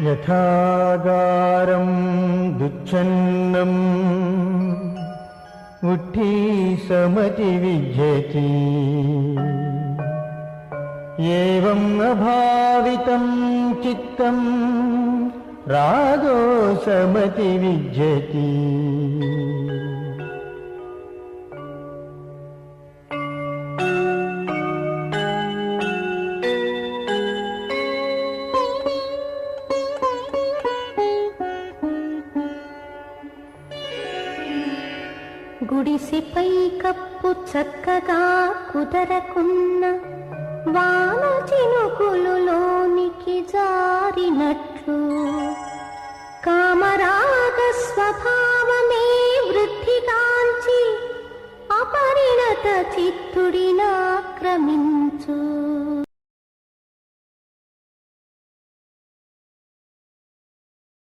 యథాగారం దుచ్ఛన్నం ఉట్ఠీసమతి విద్యతి ఏవం అభావితం చిత్తం రాగోసమతి విద్యతి. గుడిసెపై కప్పు చక్కగా కుదరకున్న వాన చినుకులు లోనికి జారినట్లు కామరాగ స్వభావమే అపరిణత చిత్తుడినాక్రమించు.